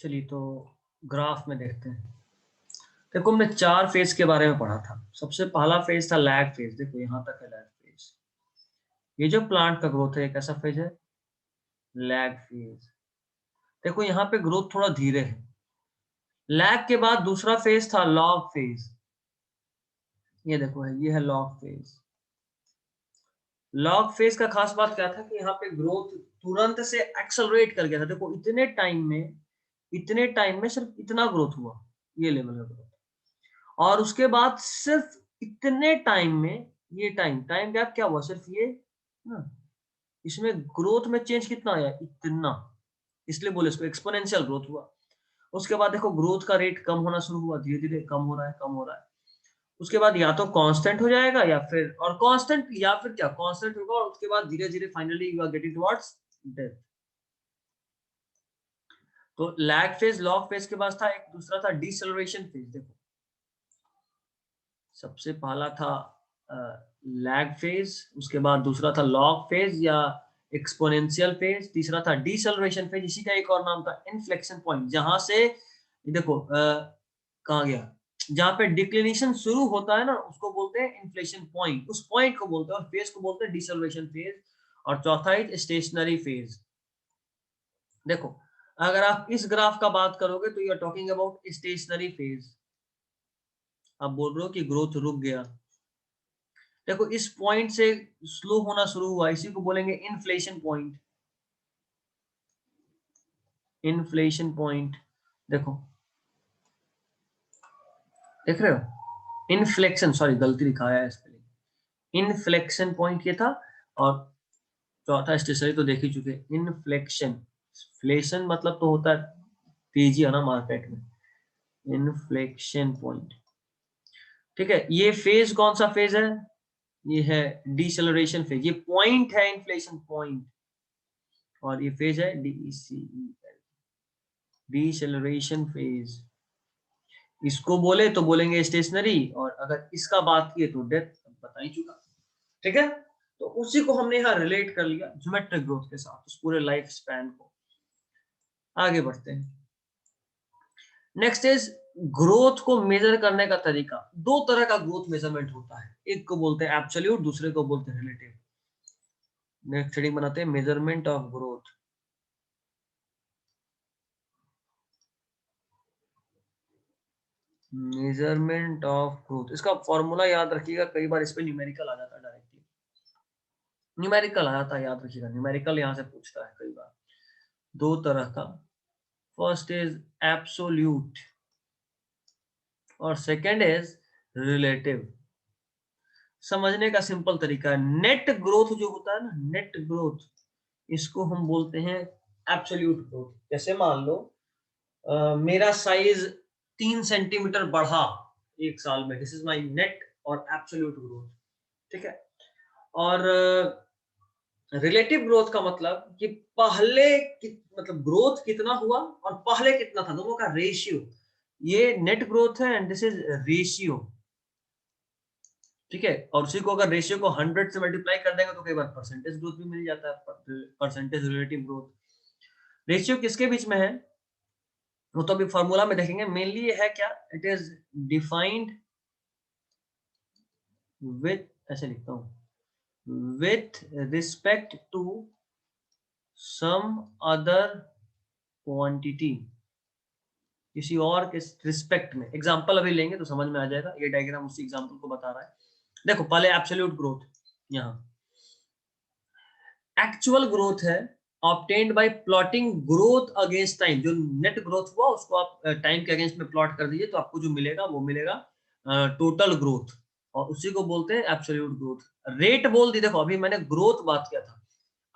चलिए तो ग्राफ में देखते हैं। देखो हमने 4 फेज के बारे में पढ़ा था। सबसे पहला फेज था लैग फेज। देखो यहाँ तक है लैग फेज। ये जो प्लांट का ग्रोथ है, कैसा फेज है? Lag phase. देखो यहाँ पे ग्रोथ थोड़ा धीरे है। लैग के बाद दूसरा फेज था लॉग फेज। ये देखो है, ये है लॉग फेज। लॉग फेज का खास बात क्या था कि यहाँ पे ग्रोथ तुरंत से एक्सेलरेट कर गया था। देखो इतने टाइम में सिर्फ इतना ग्रोथ हुआ, ये लेवल का ग्रोथ। और उसके बाद सिर्फ इतने टाइम में ये टाइम गैप क्या हुआ, सिर्फ ये ना, इसमें ग्रोथ में चेंज कितना आया, इतना। इसलिए बोले इसको एक्सपोनेंशियल ग्रोथ हुआ। उसके बाद देखो ग्रोथ का रेट कम होना शुरू हुआ, धीरे धीरे कम हो रहा है, कम हो रहा है। उसके बाद या तो कांस्टेंट हो जाएगा या फिर, और कांस्टेंट या फिर क्या, कांस्टेंट होगा और उसके बाद धीरे धीरे finally you are getting towards death. तो लैग फेज लॉग फेज के बाद था एक दूसरा था डिसेलरेशन फेज। देखो सबसे पहला था लैग फेज, उसके बाद दूसरा था लॉग फेज या एक्सपोनेंशियल फेज, तीसरा था डिसेलरेशन फेज। इसी का एक और नाम था इन्फ्लेक्शन पॉइंट, जहां से देखो कहाँ गया, जहां पे डिक्लिनेशन शुरू होता है ना, उसको बोलते हैं इन्फ्लेशन पॉइंट, उस पॉइंट को बोलते हैं। और फेज को बोलते हैं डिसेलरेशन फेज। और चौथा है स्टेशनरी फेज। देखो अगर आप इस ग्राफ का बात करोगे तो you are talking about stationary phase. आप बोल रहे हो कि ग्रोथ रुक गया। देखो इस पॉइंट से स्लो होना शुरू हुआ, इसी को बोलेंगे इन्फ्लेशन पॉइंट। इन्फ्लेशन पॉइंट देखो, देख रहे हो, इन्फ्लेक्शन, सॉरी गलती लिखा है स्पेलिंग, इन्फ्लेक्शन पॉइंट ये था। और चौथा स्टेशनरी तो देख ही चुके, इन्फ्लेक्शन। फ्लेशन मतलब तो होता है तेजी है ना मार्केट में, इन्फ्लेक्शन पॉइंट। ठीक है, ये फेज कौन सा फेज है? ये है डिसेलरेशन फेज। ये पॉइंट है इन्फ्लेशन पॉइंट, और ये फेज है डीसीई, डिसेलरेशन फेज। इसको बोले तो बोलेंगे स्टेशनरी, और अगर इसका बात किए तो डेथ, बता ही चुका। ठीक है, तो उसी को हमने यहाँ रिलेट कर लिया ज्योमेट्रिक ग्रोथ के साथ, उस पूरे लाइफ स्पैन को। आगे बढ़ते हैं। नेक्स्ट इज ग्रोथ को मेजर करने का तरीका। दो तरह का ग्रोथ मेजरमेंट होता है, एक को बोलते हैं एब्सोल्यूट, दूसरे को बोलते हैं रिलेटिव। नेक्स्ट हेडिंग बनाते हैं measurement of growth. Measurement of growth, इसका फॉर्मूला याद रखिएगा, कई बार इस पे न्यूमेरिकल आ जाता है डायरेक्टली। न्यूमेरिकल आ जाता है, याद रखिएगा, न्यूमेरिकल यहाँ से पूछता है कई बार। दो तरह का, फर्स्ट इज एब्सोल्यूट और सेकंड इज रिलेटिव। समझने का सिंपल तरीका है, नेट ग्रोथ जो होता है ना, नेट ग्रोथ, इसको हम बोलते हैं एब्सोल्यूट ग्रोथ। जैसे मान लो मेरा साइज 3 सेंटीमीटर बढ़ा एक साल में, दिस इज माय नेट और एब्सोल्यूट ग्रोथ। ठीक है, और रिलेटिव ग्रोथ का मतलब कि मतलब ग्रोथ कितना हुआ और पहले कितना था, दोनों का रेशियो। ये नेट ग्रोथ है एंड दिस इज रेशियो। ठीक है, और उसी को अगर रेशियो को 100 से मल्टीप्लाई कर देंगे तो कई बार परसेंटेज ग्रोथ भी मिल जाता है, परसेंटेज रिलेटिव ग्रोथ। रेशियो किसके बीच में है वो तो अभी फॉर्मूला में देखेंगे। मेनली ये है क्या, इट इज डिफाइंड विथ, ऐसे लिखता हूं, with respect to some other quantity, किसी और के रिस्पेक्ट में। एग्जांपल अभी लेंगे तो समझ में आ जाएगा, ये डायग्राम उसी एग्जांपल को बता रहा है। देखो पहले एब्सोल्यूट ग्रोथ, यहाँ एक्चुअल ग्रोथ है obtained by plotting growth against time. जो नेट ग्रोथ हुआ उसको आप टाइम के अगेंस्ट में प्लॉट कर दीजिए तो आपको जो मिलेगा वो मिलेगा टोटल ग्रोथ, और उसी को बोलते हैं एब्सोल्यूट ग्रोथ। रेट बोल दी, देखो अभी मैंने ग्रोथ बात किया था,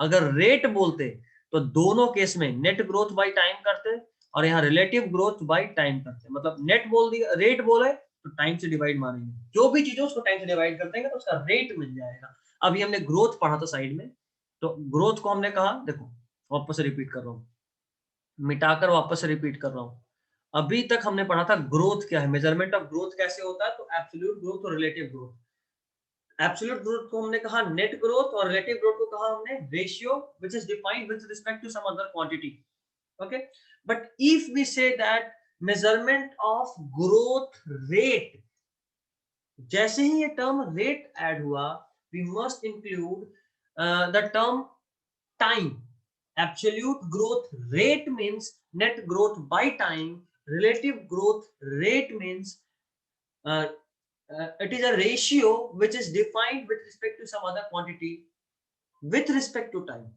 अगर रेट बोलते तो दोनों केस में नेट ग्रोथ बाय टाइम करते, और यहाँ रिलेटिव ग्रोथ बाय टाइम करते। मतलब नेट बोल दिया, रेट बोले तो टाइम से डिवाइड मारेंगे, जो भी चीज हो उसको टाइम से डिवाइड कर देंगे तो उसका रेट मिल जाएगा। अभी हमने ग्रोथ पढ़ा था साइड में, तो ग्रोथ को हमने कहा, देखो वापस से रिपीट कर रहा हूँ, मिटाकर वापस से रिपीट कर रहा हूँ। अभी तक हमने पढ़ा था ग्रोथ क्या है, मेजरमेंट ऑफ ग्रोथ कैसे होता है, तो एब्सोल्यूट ग्रोथ और रिलेटिव ग्रोथ। एब्सोल्यूट ग्रोथ को हमने कहा नेट ग्रोथ, और रिलेटिव ग्रोथ को कहा हमने ratio which is defined with respect to some other quantity. Okay, But if we say that measurement of growth rate, जैसे ही ये टर्म रेट ऐड हुआ, we must include the term time. Absolute growth rate means net growth by time. Relative growth rate means it is a ratio which is defined with respect to some other quantity with respect to time.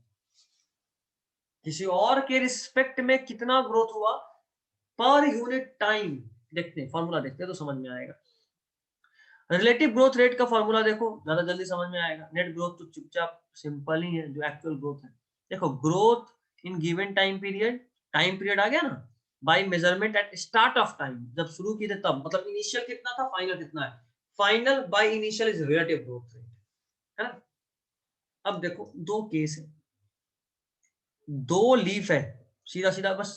किसी और के respect में कितना growth हुआ per unit time. देखते हैं formula, देखते हैं तो समझ में आएगा। रिलेटिव ग्रोथ रेट का फॉर्मूला देखो, ज्यादा जल्दी समझ में आएगा। नेट ग्रोथ तो चुपचाप सिंपल ही है, जो एक्चुअल ग्रोथ है। देखो growth in given time period आ गया ना, by measurement at start of time, जब शुरू की थे तब, मतलब इनिशियल कितना था, फाइनल कितना है। Final by initial is relative growth rate, है ना। अब देखो दो केस है, दो लीफ है, सीधा सीधा बस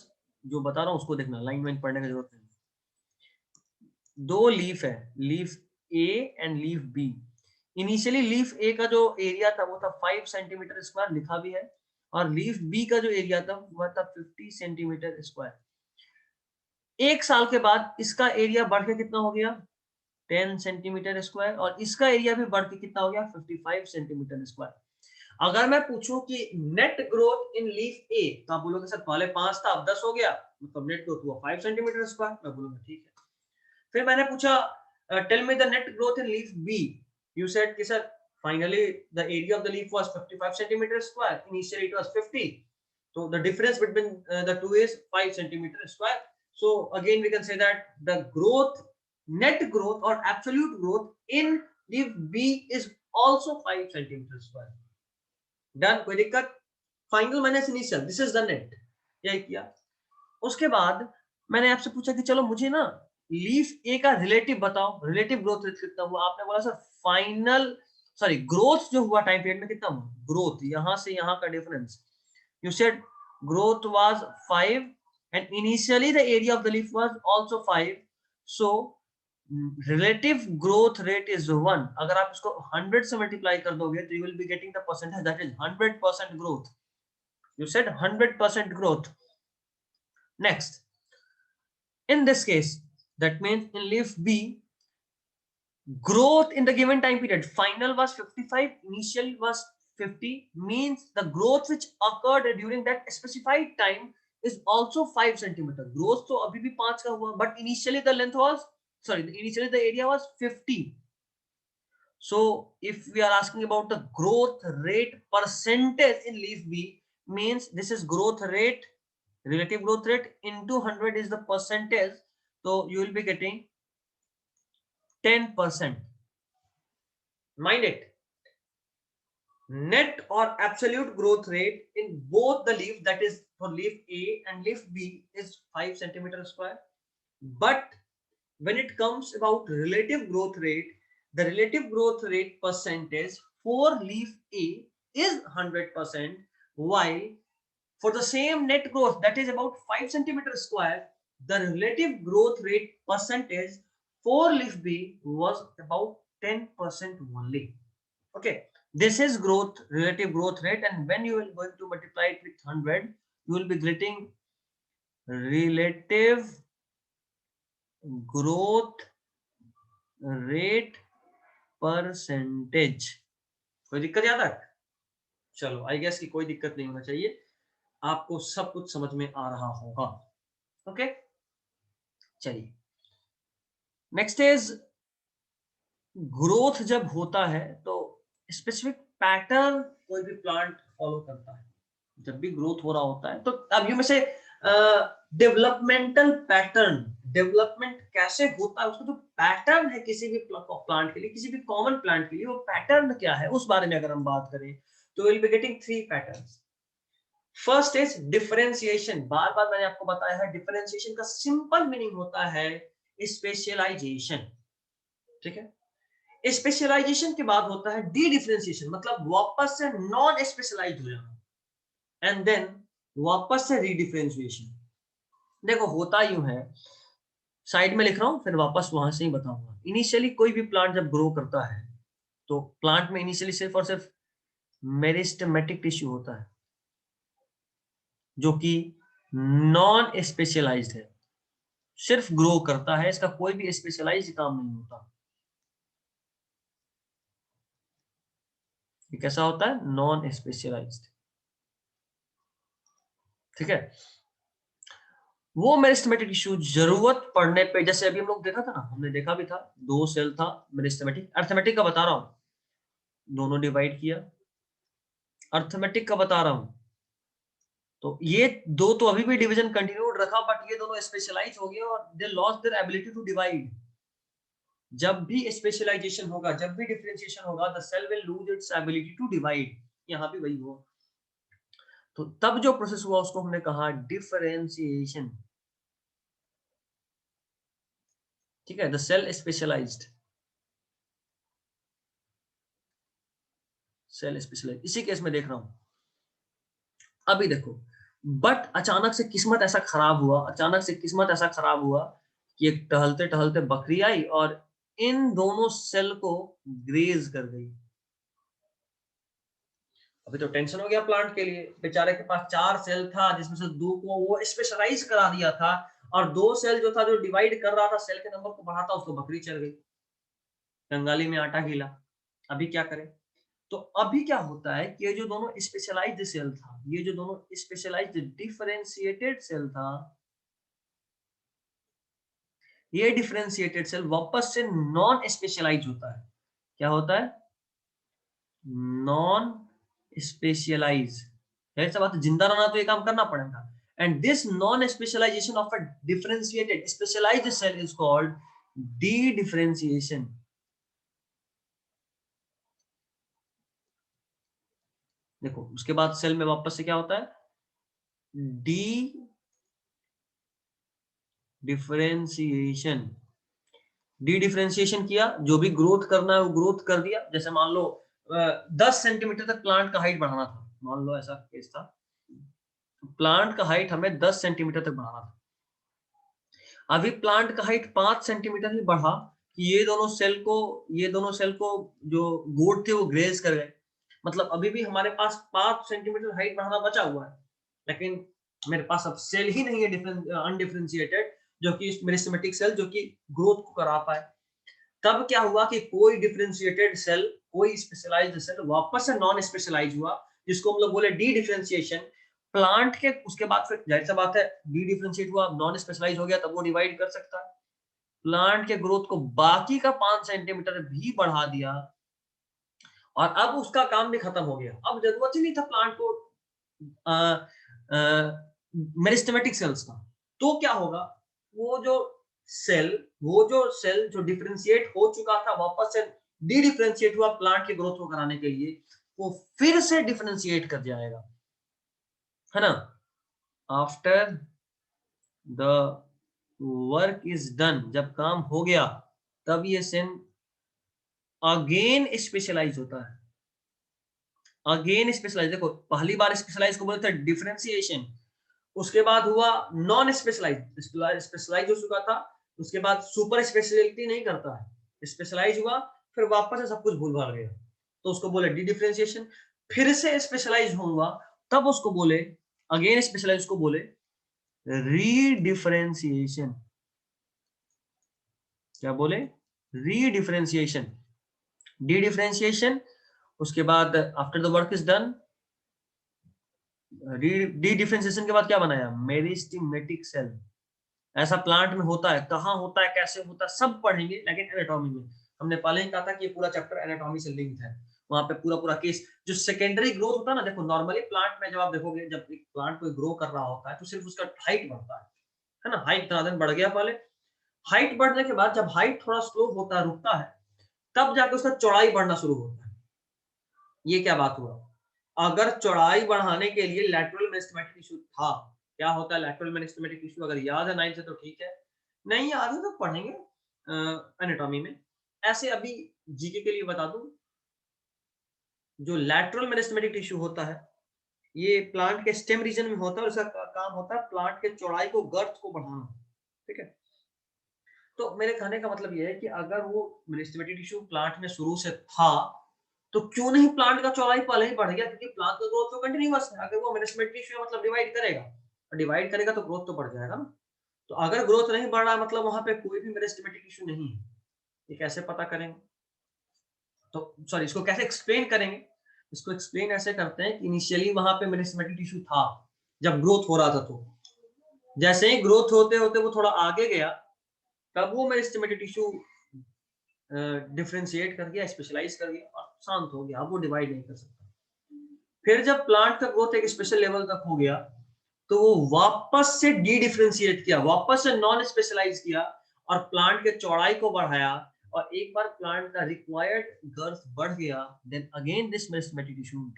जो बता रहा हूं उसको देखना, लाइन वाइन पढ़ने की जरूरत नहीं। दो लीफ है, leaf A and leaf B. Initially leaf A का जो एरिया था वो था 5 सेंटीमीटर स्क्वायर, लिखा भी है, और लीफ बी का जो एरिया था वह था 50 सेंटीमीटर स्क्वायर। एक साल के बाद इसका एरिया बढ़ के कितना हो गया, 10 सेंटीमीटर स्क्वायर, और इसका एरिया भी बढ़ के कितना हो गया, 55 सेंटीमीटर स्क्वायर। अगर मैं पूछूं कि नेट ग्रोथ इन लीफ ए, तो आप बोलोगे सर पहले 5 था अब 10 हो गया, मतलब नेट ग्रोथ हुआ 5 सेंटीमीटर स्क्वायर। मैं बोलूंगा ठीक है। फिर मैंने पूछा tell me the net growth in leaf B, you said कि sir finally the area of the leaf was 55 centimeter square, initially it was 50, so the difference between the two is 5 centimeter square. So again we can say that the growth, net growth or absolute growth in leaf B is also 5 centimeter square. Done, कोई दिक्कत। Final minus initial, this is the net, यही किया। उसके बाद मैंने आपसे पूछा कि चलो मुझे ना लीफ ए का रिलेटिव बताओ, रिलेटिव ग्रोथ रेट कितना हुआ। आपने बोला सर फाइनल, सॉरी ग्रोथ जो हुआ टाइम पीरियड में कितना हुआ, ग्रोथ यहां से यहां का difference, you said growth was 5 and initially the area of the leaf was also 5, so relative growth rate is 1। अगर आप इसको 100 से मल्टीप्लाई कर दोगे तो you will be getting the percentage, that is 100% growth. You said 100% growth. Next, in this case, that means in leaf B, growth in the given time period, final was 55, initial was 50, means the growth which occurred during that specified time is also 5 centimeter. Growth तो अभी भी 5 का हुआ, but initially the length was, sorry, initially the area was 50. So if we are asking about the growth rate percentage in leaf B, means this is growth rate, relative growth rate into 100 is the percentage, so you will be getting 10%. Mind it, net or absolute growth rate in both the leaf, that is for leaf A and leaf B, is 5 centimeter square. But when it comes about relative growth rate, the relative growth rate percentage for leaf A is 100%, while for the same net growth, that is about 5 centimeter square, the relative growth rate percentage for leaf B was about 10% only. Okay, this is growth, relative growth rate, and when you are going to multiply it with 100, you will be getting relative growth rate percentage. कोई दिक्कत यहाँ तक? चलो, I guess कि कोई दिक्कत नहीं होना चाहिए, आपको सब कुछ समझ में आ रहा होगा। ओके, चलिए नेक्स्ट इज ग्रोथ जब होता है तो स्पेसिफिक पैटर्न कोई भी प्लांट फॉलो करता है। जब भी ग्रोथ हो रहा होता है तो अब यू में से डेवलपमेंटल पैटर्न, डेवलपमेंट कैसे होता है, उसका जो पैटर्न है किसी भी प्लांट के लिए, किसी भी कॉमन प्लांट के लिए, वो पैटर्न क्या है उस बारे में अगर हम बात करें तो will be getting 3 patterns. First is differentiation. बार बार मैंने आपको बताया है, डिफरेंशिएशन का सिंपल मीनिंग होता है स्पेशलाइजेशन, ठीक है। स्पेशलाइजेशन के बाद होता है डी डिफरेंशिएशन, मतलब वापस से नॉन स्पेशलाइज हो जाना, एंड देन वापस से रीडिफरेंशिएशन। देखो होता यूं है, साइड में लिख रहा हूं फिर वापस वहां से ही बताऊंगा। इनिशियली कोई भी प्लांट जब ग्रो करता है तो प्लांट में इनिशियली सिर्फ और सिर्फ मेरिस्टेमेटिक टिश्यू होता है, जो कि नॉन स्पेशलाइज्ड है, सिर्फ ग्रो करता है, इसका कोई भी स्पेशलाइज्ड काम नहीं होता। ये कैसा होता है? Non specialised. ठीक है, वो मेरिस्टेमेटिक टिश्यू जरूरत पड़ने पे, जैसे अभी हम लोग देखा था ना, हमने देखा भी था, 2 सेल था मेरिस्टेमेटिक, अर्थमेटिक का बता रहा हूं, दोनों डिवाइड किया, अर्थमेटिक का बता रहा हूं, तो ये दो तो अभी भी डिवीजन कंटिन्यूड रखा, बट ये दोनों स्पेशलाइज हो गए और they lost their ability to divide. जब भी स्पेशलाइजेशन होगा, जब भी डिफरेंशिएशन होगा, the cell will lose its ability to divide. यहाँ भी वही हुआ, तो तब जो प्रोसेस हुआ उसको हमने कहा डिफरेंशिएशन। ठीक है, the cell specialised, cell specialised, इसी केस में देख रहा हूं। अभी देखो, बट अचानक से किस्मत ऐसा खराब हुआ, अचानक से किस्मत ऐसा खराब हुआ कि एक टहलते टहलते बकरी आई और इन दोनों सेल को ग्रेज कर गई। अभी तो टेंशन हो गया प्लांट के लिए, बेचारे के पास 4 सेल था जिसमें से 2 को वो स्पेशलाइज करा दिया था, और 2 सेल जो था, जो डिवाइड कर रहा था, सेल के नंबर को बढ़ाता, उसको बकरी चढ़ गई, कंगाली में आटा गीला। अभी क्या करें? तो अभी क्या होता है कि ये जो दोनों स्पेशलाइज्ड सेल था, ये जो दोनों स्पेशलाइज्ड डिफरेंशिएटेड सेल था, ये डिफरेंशिएटेड सेल वापस से नॉन स्पेशलाइज होता है। क्या होता है? Non specialise. ऐसा बात है, जिंदा रहना तो ये काम करना पड़ेगा। And this non specialisation of a differentiated specialised cell is called dedifferentiation. देखो, उसके बाद सेल में वापस से क्या होता है? D differentiation. डी डिफरेंशिएशन किया, जो भी ग्रोथ करना है वो ग्रोथ कर दिया। जैसे मान लो 10 सेंटीमीटर तक प्लांट का हाइट बढ़ाना था, मान लो ऐसा केस था, प्लांट का हाइट हमें 10 सेंटीमीटर तक बढ़ाना था। अभी प्लांट का हाइट 5 सेंटीमीटर ही बढ़ा कि ये दोनों सेल को जो गोड थे वो ग्रेज कर गए। मतलब अभी भी हमारे पास 5 सेंटीमीटर हाइट बढ़ाना बचा हुआ है, लेकिन मेरे पास अब सेल ही नहीं है अनडिफरेंशिएटेड, जो कि मेरिस्टेमेटिक सेल जो कि ग्रोथ को करा पाए। तब क्या हुआ कि कोई डिफरेंशिएटेड सेल, कोई स्पेशलाइज्ड सेल वापस से नॉन स्पेशलाइज हुआ, जिसको हम लोग बोले डी डिफरेंशिएशन। प्लांट के उसके बाद फिर जाहिर सा बात है, डी डिफरेंशिएट हुआ, नॉन स्पेशलाइज हो गया, तब वो डिवाइड कर सकता है। प्लांट के ग्रोथ को बाकी का 5 सेंटीमीटर भी बढ़ा दिया, और अब उसका काम भी खत्म हो गया। अब जरूरत ही नहीं था प्लांट को मेरिस्टेमेटिक सेल्स का। तो क्या होगा? वो जो सेल जो डिफरेंशिएट हो चुका था, वापस से डी डिफरेंशिएट हुआ प्लांट के ग्रोथ को कराने के लिए, वो फिर से डिफरेंशिएट कर जाएगा, है ना? After the work is done, जब काम हो गया, तब ये सेल अगेन स्पेशलाइज होता है। अगेन स्पेशलाइज, देखो पहली बार स्पेशलाइज को बोलते हैं डिफरेंशिएशन, उसके बाद हुआ नॉन स्पेशलाइज, स्पेशलाइज हो चुका था, उसके बाद सुपर स्पेशलिटी नहीं करता है, स्पेशलाइज हुआ, फिर वापस से सब कुछ भूल भाल गया, तो उसको बोले डी डिफरेंशिएशन। फिर से स्पेशलाइज होऊंगा, तब उसको बोले अगेन स्पेशलाइज, को बोले रीडिफरेंशिएशन। क्या बोले? रीडिफरेंशिएशन, डी डिफरेंशिएशन। उसके बाद after the work is done, D differentiation के बाद क्या बनाया? Meristematic cell. ऐसा प्लांट में होता है, कहाँ होता है, कैसे होता है, सब पढ़ेंगे, लेकिन एनाटॉमी में। हमने पहले ही कहा था कि ये पूरा चैप्टर एनाटॉमी से लिंक्ड है, वहां पे पूरा पूरा केस। जो सेकेंडरी ग्रोथ होता है ना, देखो नॉर्मली प्लांट में जब आप देखोगे, जब एक प्लांट कोई ग्रो कर रहा होता है, तो सिर्फ उसका हाइट बढ़ता है ना, हाइट इतना दिन बढ़ गया पहले। हाइट बढ़ने के बाद जब हाइट थोड़ा स्लो होता है, रुकता है, तब जाके उसका चौड़ाई बढ़ना शुरू होता है। ये क्या बात हुआ? अगर चौड़ाई बढ़ाने के लिए लैटरल मेरिस्टेमेटिक टिश्यू था, क्या होता है लैटरल मेरिस्टेमेटिक टिश्यू? अगर याद है 9 से तो ठीक है, नहीं याद है तो पढ़ेंगे एनाटॉमी में। ऐसे अभी जीके के लिए बता दूं, जो लैटरल मेरिस्टेमेटिक टिश्यू होता है, ये प्लांट के स्टेम रीजन में होता है, और इसका काम होता है प्लांट के चौड़ाई को, गर्थ को बढ़ाना। ठीक है, तो मेरे कहने का मतलब ये है कि अगर वो मेरिस्टेमेटिक टिश्यू प्लांट में शुरू से था, तो क्यों नहीं प्लांट का चौड़ाई पहले ही बढ़ गया? क्योंकि प्लांट का ग्रोथ तो कंटिन्यूअस है, अगर वो मेरिस्टेमेटिक टिश्यू मतलब डिवाइड करेगा, डिवाइड करेगा तो ग्रोथ तो बढ़ जाएगा ना। तो अगर ग्रोथ नहीं बढ़ रहा मतलब वहां पे कोई भी मेरिस्टेमेटिक इशू नहीं है। ये कैसे पता करेंगे? तो सॉरी, इसको कैसे एक्सप्लेन करेंगे? इसको एक्सप्लेन ऐसे करते हैं कि इनिशियली वहां पे मेरिस्टेमेटिक इशू था जब ग्रोथ हो रहा था, तो जैसे ही ग्रोथ होते होते वो थोड़ा आगे गया, तब वो मेरिस्टेमेटिक इशू डिफरेंशिएट कर गया, स्पेशलाइज कर गया और शांत हो गया। अब वो डिवाइड नहीं कर सकता। फिर जब प्लांट का ग्रोथ एक स्पेशल लेवल तक हो गया, तो वो वापस से डी डिफरेंशिएट किया, वापस से नॉन स्पेशलाइज किया और प्लांट के चौड़ाई को बढ़ाया। और एक बार प्लांट का रिक्वायर्ड गर्थ बढ़ गया, then again this meristematic tissue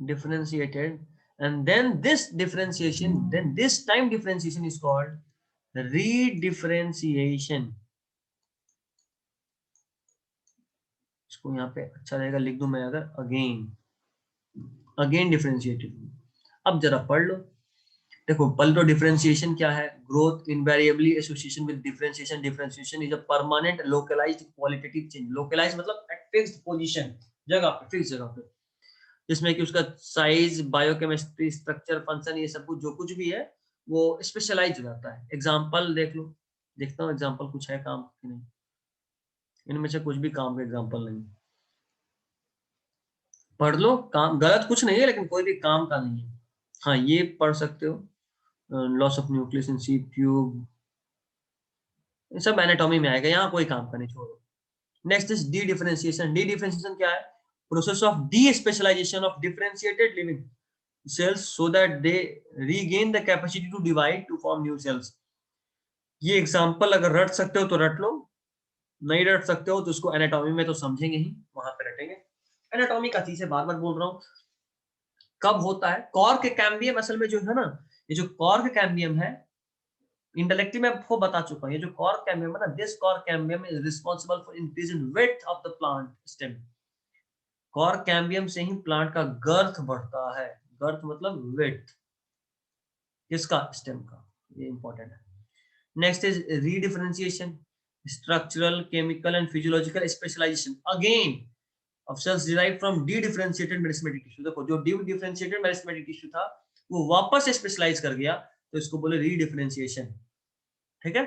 differentiated, and then this differentiation, then this time differentiation is called redifferentiation. इसको यहाँ पे अच्छा रहेगा लिख दूं मैं, अगर अगेन डिफरेंशिएटेड। अब जरा पढ़ लो, देखो पहले तो डिफरेंशिएशन क्या है? Growth invariably association with differentiation. Differentiation is a permanent localised qualitative change. Localised मतलब एट फिक्स्ड पोजीशन, जगह पे, फिक्स जगह पे, जिसमें कि उसका साइज, बायोकेमिस्ट्री, स्ट्रक्चर, फंक्शन, ये सब कुछ जो कुछ भी है वो स्पेशलाइज हो जाता है। एग्जांपल देख लो, देखता हूँ एग्जांपल कुछ है काम कि नहीं। इनमें से कुछ भी काम का एग्जांपल नहीं। पढ़ लो, काम गलत कुछ नहीं है लेकिन कोई भी काम का नहीं है। हाँ ये पढ़ सकते हो, loss of nucleus in sieve tube, सब एनाटॉमी में आएगा, यहाँ कोई काम का नहीं, छोड़ो। Next is dedifferentiation. Dedifferentiation क्या है? Process of despecialisation of differentiated living cells so that they regain the capacity to divide to form new cells. ये एग्जांपल अगर रट सकते हो तो रट लो, नहीं रट सकते हो तो उसको एनाटॉमी में तो समझेंगे ही, वहां पे रटेंगे। एनाटॉमी का चीज है, बार बार बोल रहा हूँ। कब होता है? कॉर्क कैम्बियम असल में जो है ना, ये जो कॉर्क कैम्बियम है, इंटेलेक्टिव में आपको बता चुका हूँ, ये जो कॉर्क कैम्बियम है ना, this cork cambium is responsible for increase in width of the plant stem. Cork cambium से ही प्लांट का गर्थ बढ़ता है। गर्थ मतलब विड्थ, किसका? स्टेम का। ये इंपॉर्टेंट है। Next is redifferentiation, structural, chemical and physiological specialisation again of cells derived from de-differentiated meristematic tissue. देखो जो de-differentiated मेरिस्टेमेटिक टिश्यू था वो वापस स्पेशलाइज कर गया, तो इसको बोले रीडिफरेंशिएशन। ठीक है,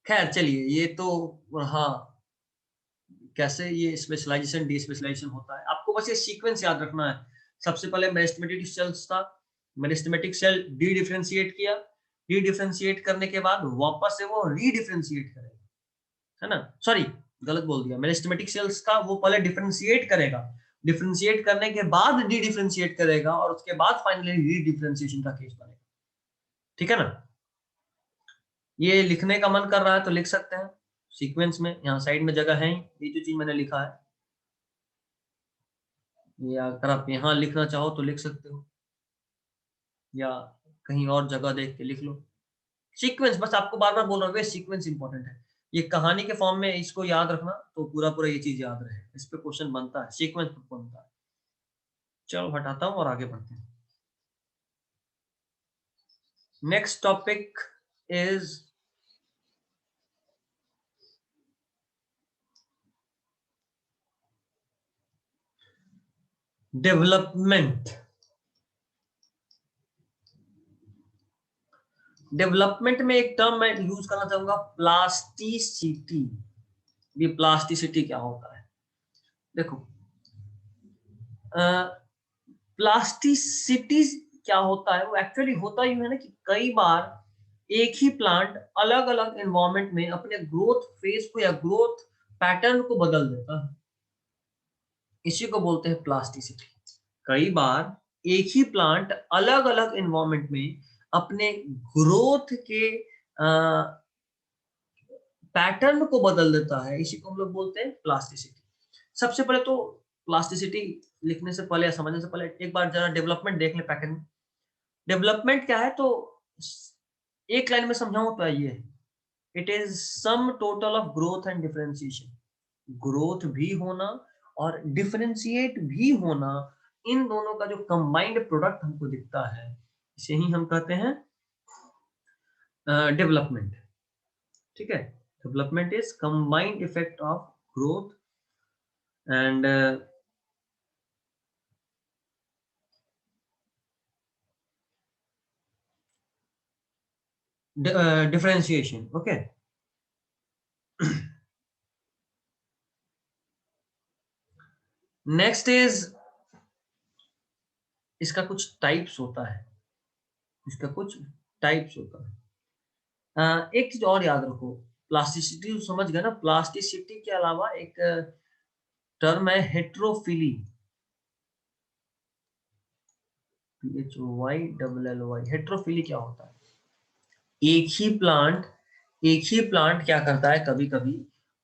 खैर चलिए, ये तो हाँ, कैसे ये स्पेशलाइजेशन डी स्पेशलाइजेशन होता है, आपको बस ये सीक्वेंस याद रखना है। सबसे पहले मेरिस्टेमेटिक सेल्स था, मेरिस्टेमेटिक सेल डी डिफरेंशिएट किया, डी डिफरेंशिएट करने के बाद वापस से वो रीडिफरेंशिएट करेगा, है ना? सॉरी, गलत बोल दिया। मेरिस्टेमेटिक सेल्स का वो पहले डिफरेंशिएट करेगा, डिफरेंशिएट करने के बाद डी डिफरेंशिएट करेगा और उसके बाद फाइनली रीडिफरेंशिएशन का केस बनेगा। ठीक है ना? ये लिखने का मन कर रहा है तो लिख सकते हैं सीक्वेंस में, यहाँ साइड में जगह है ही, ये जो चीज मैंने लिखा है, या अगर आप यहाँ लिखना चाहो तो लिख सकते हो, या कहीं और जगह देख के लिख लो। सीक्वेंस, बस आपको बार बार बोल रहा हूँ, सीक्वेंस इंपॉर्टेंट है। ये कहानी के फॉर्म में इसको याद रखना तो पूरा पूरा ये चीज याद रहे, इस पे क्वेश्चन बनता है, सीक्वेंस बनता है। चलो हटाता हूँ और आगे बढ़ते हैं। Next topic is development. Development में एक टर्म मैं यूज करना चाहूंगा, प्लास्टिसिटी। ये प्लास्टिसिटी क्या होता है? देखो, प्लास्टिसिटी क्या होता है? वो एक्चुअली होता ही है ना कि कई बार एक ही प्लांट अलग अलग एनवायरमेंट में अपने ग्रोथ फेज को या ग्रोथ पैटर्न को बदल देता है, इसी को बोलते हैं प्लास्टिसिटी। कई बार एक ही प्लांट अलग अलग एनवायरमेंट में अपने ग्रोथ के पैटर्न को बदल देता है, इसी को हम लोग बोलते हैं प्लास्टिसिटी। सबसे पहले तो प्लास्टिसिटी लिखने से पहले या समझने से पहले एक बार जरा डेवलपमेंट देख ले पैटर्न में। डेवलपमेंट क्या है? तो एक लाइन में समझाऊं तो ये, it is sum total of growth and differentiation. Growth भी होना और डिफरेंशिएट भी होना, इन दोनों का जो कंबाइंड प्रोडक्ट हमको दिखता है, इसे ही हम कहते हैं डेवलपमेंट। ठीक है, development is combined effect of growth and differentiation. Okay, next is, इसका कुछ टाइप्स होता है, इसका कुछ टाइप्स होता है। एक चीज और याद रखो, प्लास्टिसिटी समझ गए ना, प्लास्टिसिटी के अलावा एक टर्म है हेट्रोफिली, PHOYLLY। हेट्रोफिली क्या होता है? एक ही प्लांट, एक ही प्लांट क्या करता है, कभी कभी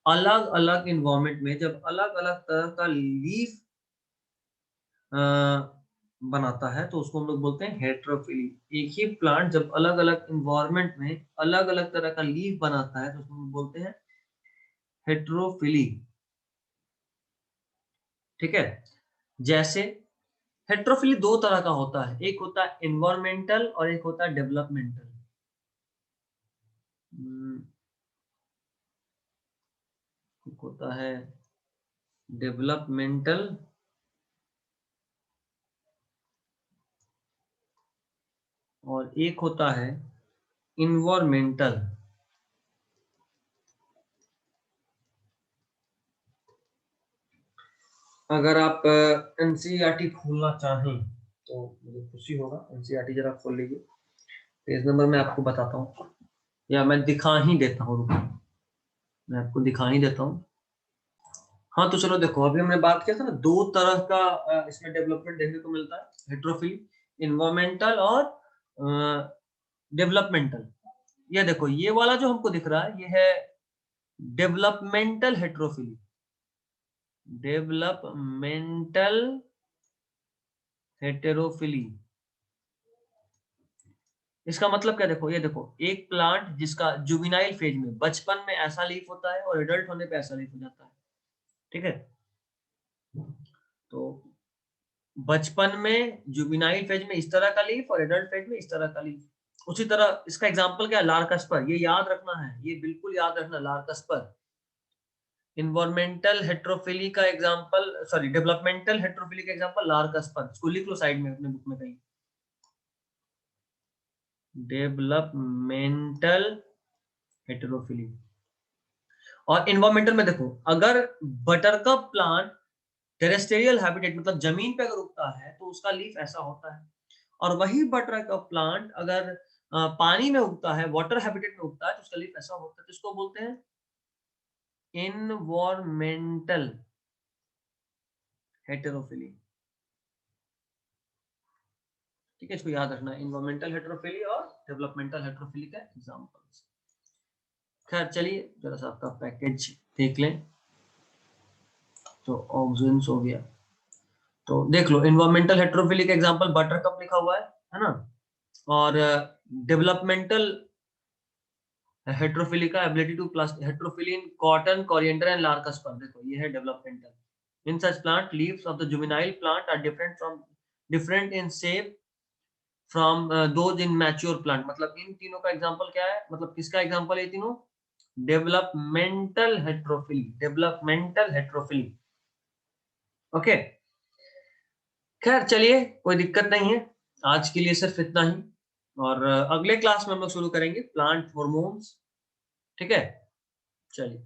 अलग अलग इन्वायरमेंट में जब अलग अलग तरह का लीफ बनाता है तो उसको हम लोग बोलते हैं हेट्रोफिली। एक ही प्लांट जब अलग अलग इन्वायरमेंट में अलग अलग तरह का लीफ बनाता है तो उसको हम लोग बोलते हैं हेट्रोफिली। ठीक है, जैसे हेट्रोफिली दो तरह का होता है, एक होता है इन्वायरमेंटल और एक होता है डेवलपमेंटल। एक होता है डेवलपमेंटल और एक होता है इन्वायरमेंटल। अगर आप एनसीईआरटी खोलना चाहें तो मुझे खुशी होगा, एनसीईआरटी जरा खोल लीजिए, पेज नंबर मैं आपको बताता हूँ, या मैं दिखा ही देता हूँ, रुको मैं आपको दिखा ही देता हूँ। हाँ तो चलो देखो, अभी हमने बात किया था ना, दो तरह का इसमें डेवलपमेंट देखने को मिलता है, हेट्रोफिली, इन्वायरमेंटल और डेवलपमेंटल। ये देखो, ये वाला जो हमको दिख रहा है ये है डेवलपमेंटल हेट्रोफिली, डेवलपमेंटल हेटेरोफिली। इसका मतलब क्या, देखो ये देखो, एक प्लांट जिसका जुविनाइल फेज में, बचपन में ऐसा लीफ होता है और एडल्ट होने पे ऐसा लीफ हो जाता है। ठीक है, तो बचपन में जुविनाइल फेज में इस तरह का लीफ और एडल्ट फेज में इस तरह का लीफ। उसी तरह इसका एग्जांपल क्या है, लार्कस्पर, ये याद रखना है, ये बिल्कुल याद रखना, लार्कस्पर। इन्वायरमेंटल हेट्रोफिली का एग्जांपल, सॉरी डेवलपमेंटल हेट्रोफिली का एग्जांपल लार्कस्पर। इसको लिख लो साइड में अपने बुक में कहीं, डेवलपमेंटल हेट्रोफिली। और इन्वायरमेंटल में देखो, अगर बटरकप प्लांट टेरेस्टेरियल हैबिटेट मतलब जमीन पे अगर उगता है तो उसका लीफ ऐसा होता है, और वही बटरकप प्लांट अगर पानी में उगता है, वाटर हैबिटेट में उगता है, तो उसका लीफ ऐसा होता है। तो इसको बोलते हैं इन्वायरमेंटल हेटेरोफिली। ठीक है, इसको याद रखना, इन्वायरमेंटल हेटेरोफिली और डेवलपमेंटल हेटेरोफिली का एग्जांपल्स। खैर चलिए जरा सा आपका पैकेज देख लें। तो ऑक्सीजन हो गया, तो देख लो, इन्वायरमेंटल हेटेरोफिली का एग्जांपल बटरकप लिखा हुआ है ना, और डेवलपमेंटल हेट्रोफिली का ability to plus heterophylly in cotton, coriander and larkspur. देखो ये है developmental. In such plant leaves of the juvenile plant are different in shape from those in mature plant. मतलब इन तीनों का एग्जांपल क्या है, मतलब किसका एग्जांपल है तीनों, developmental heterophylly, developmental heterophylly. Okay, खैर चलिए कोई दिक्कत नहीं है, आज के लिए सिर्फ इतना ही, और अगले क्लास में हम लोग शुरू करेंगे प्लांट हार्मोन्स। ठीक है, चलिए।